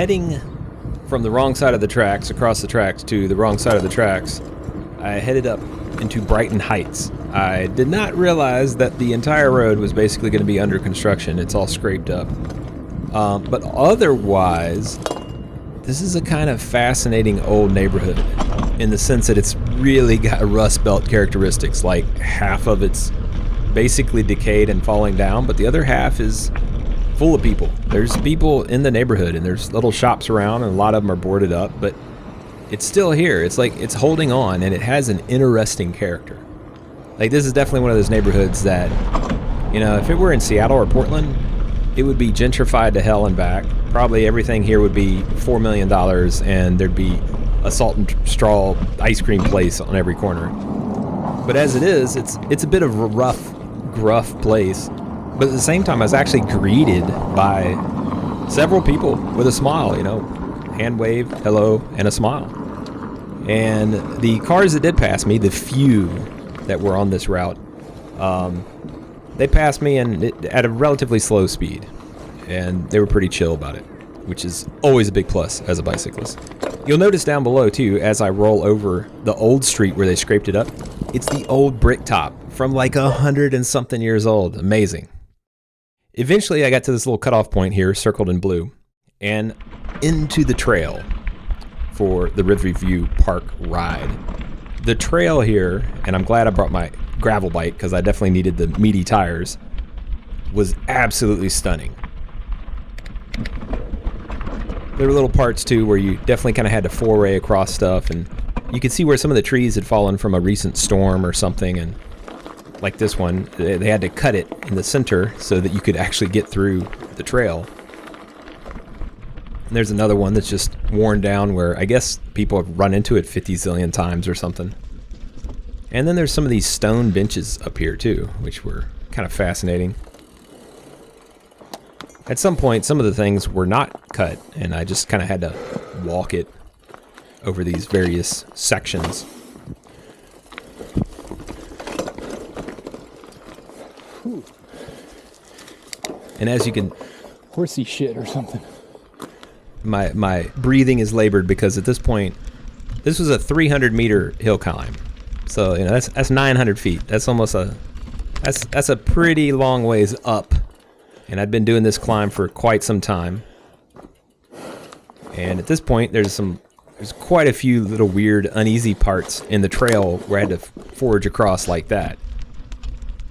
heading from the wrong side of the tracks, across the tracks, to the wrong side of the tracks, I headed up into Brighton Heights. I did not realize that the entire road was basically going to be under construction. It's all scraped up. But otherwise, this is a kind of fascinating old neighborhood in the sense that it's really got Rust Belt characteristics. Like half of it's basically decayed and falling down, but the other half is full of people. There's people in the neighborhood, and there's little shops around, and a lot of them are boarded up, but it's still here. It's like it's holding on, and it has an interesting character. Like, this is definitely one of those neighborhoods that, you know, if it were in Seattle or Portland, it would be gentrified to hell and back. Probably everything here would be $4 million, and there'd be a salt and straw ice cream place on every corner. But as it is, it's a bit of a rough, gruff place. But at the same time, I was actually greeted by several people with a smile, you know, hand wave, hello, and a smile. And the cars that did pass me, the few that were on this route, they passed me at a relatively slow speed, and they were pretty chill about it, which is always a big plus as a bicyclist. You'll notice down below too, as I roll over the old street where they scraped it up, it's the old brick top from like 100 and something years old. Amazing. Eventually I got to this little cutoff point here, circled in blue, and into the trail for the Riverview Park ride. The trail here, and I'm glad I brought my gravel bike because I definitely needed the meaty tires, was absolutely stunning. There were little parts too where you definitely kind of had to foray across stuff, and you could see where some of the trees had fallen from a recent storm or something, and like this one, they had to cut it in the center so that you could actually get through the trail. And there's another one that's just worn down where I guess people have run into it 50 zillion times or something. And then there's some of these stone benches up here too, which were kind of fascinating. At some point, some of the things were not cut, and I just kind of had to walk it over these various sections. Whew. And as you can... Horsey shit or something. My breathing is labored because at this point, this was a 300-meter hill climb. So, you know, that's 900 feet. That's almost that's a pretty long ways up. And I'd been doing this climb for quite some time. And at this point, there's quite a few little weird, uneasy parts in the trail where I had to forge across like that.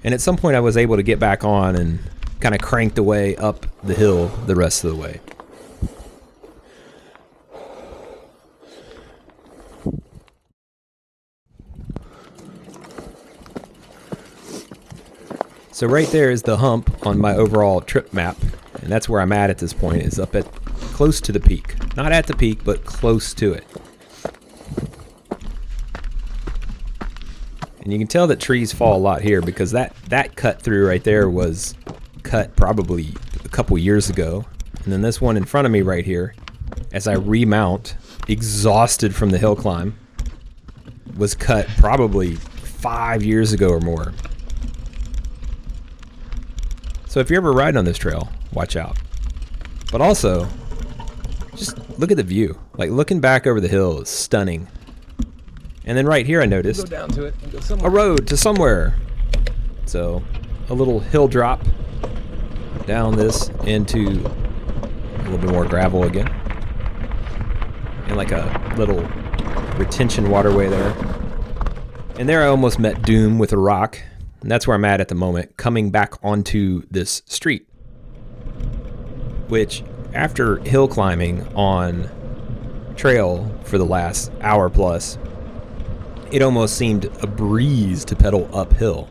And at some point, I was able to get back on and kind of cranked away up the hill the rest of the way. So right there is the hump on my overall trip map, and that's where I'm at this point, is up at close to the peak. Not at the peak, but close to it. And you can tell that trees fall a lot here because that cut through right there was cut probably a couple years ago. And then this one in front of me right here, as I remount, exhausted from the hill climb, was cut probably 5 years ago or more. So if you're ever riding on this trail, watch out. But also, just look at the view. Like, looking back over the hill is stunning. And then right here I noticed Go down to it and go somewhere. a road to somewhere. So a little hill drop down this into a little bit more gravel again. And like a little retention waterway there. And there I almost met doom with a rock. And that's where I'm at the moment, coming back onto this street. Which, after hill climbing on trail for the last hour plus, it almost seemed a breeze to pedal uphill.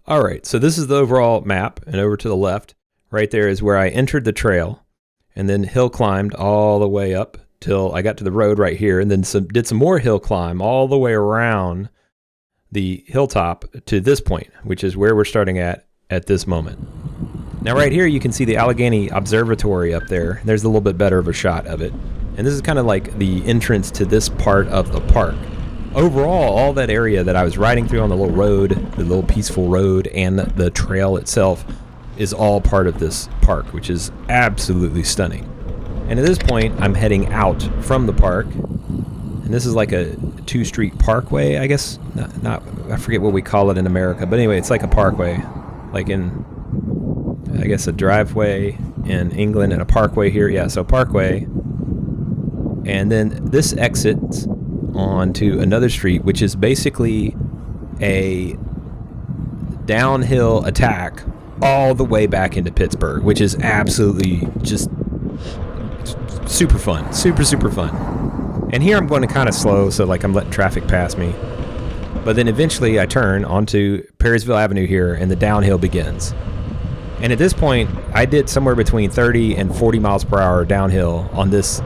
Alright, so this is the overall map, and over to the left, right there is where I entered the trail, and then hill climbed all the way up till I got to the road right here, and then did some more hill climb all the way around the hilltop to this point, which is where we're starting at this moment. Now right here you can see the Allegheny Observatory up there. There's a little bit better of a shot of it. And this is kind of like the entrance to this part of the park. Overall, all that area that I was riding through on the little road, the little peaceful road, and the trail itself is all part of this park, which is absolutely stunning. And at this point, I'm heading out from the park. And this is like a 2-street parkway, I guess. Not I forget what we call it in America. But anyway, it's like a parkway. Like in, I guess, a driveway in England and a parkway here. Yeah, so parkway. And then this exits onto another street, which is basically a downhill attack all the way back into Pittsburgh, which is absolutely just super fun. Super fun. And here I'm going to kind of slow, so like I'm letting traffic pass me. But then eventually I turn onto Perrysville Avenue here, and the downhill begins. And at this point, I did somewhere between 30 and 40 miles per hour downhill on this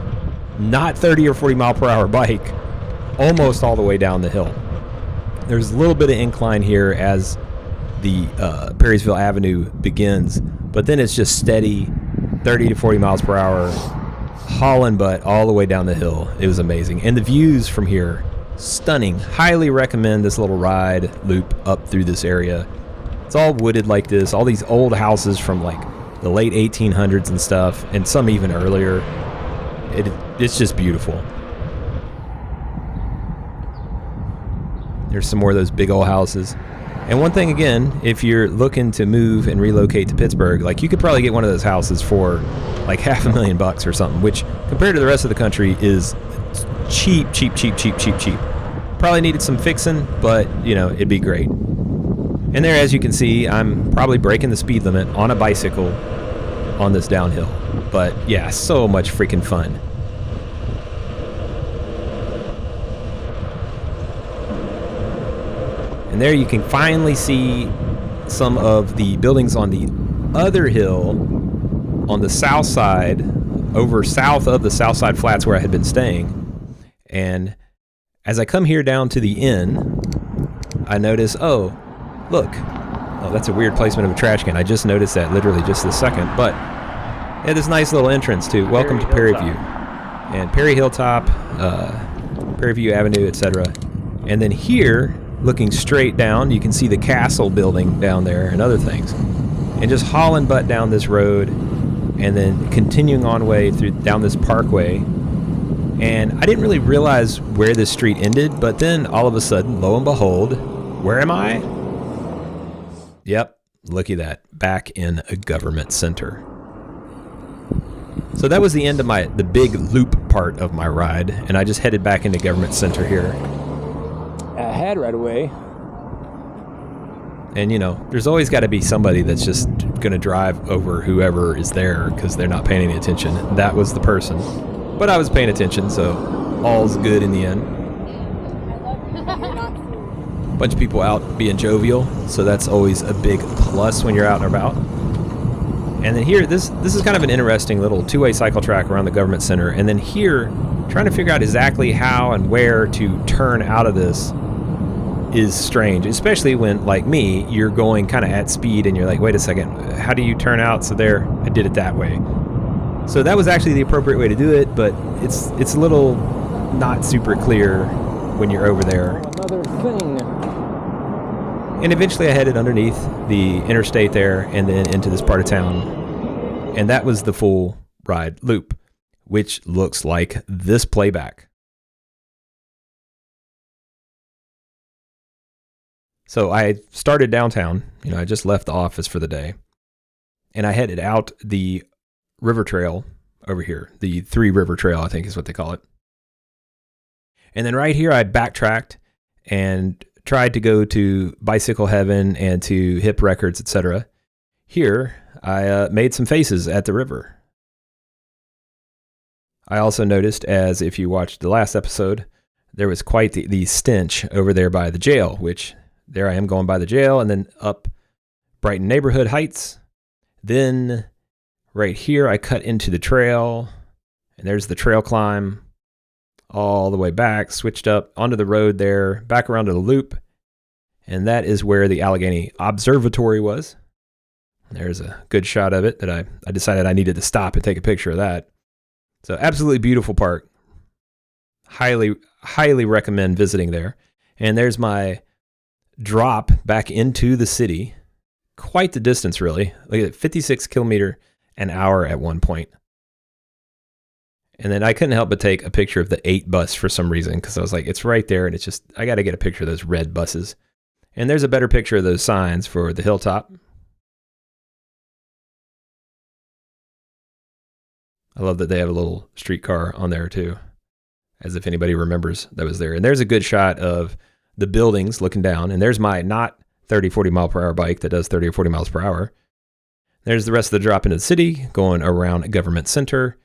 not 30 or 40 mile per hour bike, almost all the way down the hill. There's a little bit of incline here as the Perrysville Avenue begins, but then it's just steady 30 to 40 miles per hour, hauling butt all the way down the hill. It was amazing. And the views from here, stunning. Highly recommend this little ride loop up through this area. It's all wooded like this, all these old houses from like the late 1800s and stuff, and some even earlier. It's just beautiful. There's some more of those big old houses. And one thing again, if you're looking to move and relocate to Pittsburgh, like you could probably get one of those houses for like $500,000 or something, which compared to the rest of the country is cheap. Probably needed some fixing, but you know, it'd be great. And there, as you can see, I'm probably breaking the speed limit on a bicycle on this downhill. But yeah, so much freaking fun. And there you can finally see some of the buildings on the other hill on the south side, over south of the Southside Flats where I had been staying. And as I come here down to the inn, I notice, oh, look. Oh, that's a weird placement of a trash can. I just noticed that literally just this second. But yeah, this nice little entrance to Welcome to Perryview. And Perry Hilltop, Perryview Avenue, etc. And then here, looking straight down, you can see the castle building down there and other things. And just hauling butt down this road and then continuing on way through down this parkway. And I didn't really realize where this street ended, but then all of a sudden, lo and behold, where am I? Yep, looky that, back in a government center. So that was the end of the big loop part of my ride, and I just headed back into government center here. I had right away. And you know, there's always got to be somebody that's just gonna drive over whoever is there because they're not paying any attention. That was the person, but I was paying attention, so all's good in the end. Bunch of people out being jovial, so that's always a big plus when you're out and about. And then here, this is kind of an interesting little two-way cycle track around the government center. And then here, trying to figure out exactly how and where to turn out of this is strange, especially when, like me, you're going kind of at speed and you're like, wait a second, how do you turn out? So there, I did it that way. So that was actually the appropriate way to do it, but it's a little not super clear when you're over there. Another thing. And eventually I headed underneath the interstate there and then into this part of town. And that was the full ride loop, which looks like this playback. So I started downtown. You know, I just left the office for the day. And I headed out the river trail over here. The 3 River Trail, I think is what they call it. And then right here I backtracked and tried to go to Bicycle Heaven and to Hip Records, etc. Here, I made some faces at the river. I also noticed, as if you watched the last episode, there was quite the stench over there by the jail, which there I am going by the jail, and then up Brighton Neighborhood Heights. Then right here, I cut into the trail, and there's the trail climb. All the way back, switched up onto the road there, back around to the loop. And that is where the Allegheny Observatory was. There's a good shot of it that I decided I needed to stop and take a picture of that. So absolutely beautiful park. Highly recommend visiting there. And there's my drop back into the city. Quite the distance, really. Look at it, 56 kilometer an hour at one point. And then I couldn't help but take a picture of the 8 bus for some reason, because I was like, it's right there, and it's just, I got to get a picture of those red buses. And there's a better picture of those signs for the hilltop. I love that they have a little streetcar on there too, as if anybody remembers that was there. And there's a good shot of the buildings looking down, and there's my not 30, 40 mile per hour bike that does 30 or 40 miles per hour. There's the rest of the drop into the city, going around Government Center,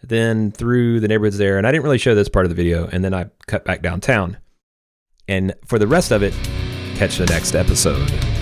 then through the neighborhoods there. And I didn't really show this part of the video, and then I cut back downtown. And for the rest of it, catch the next episode.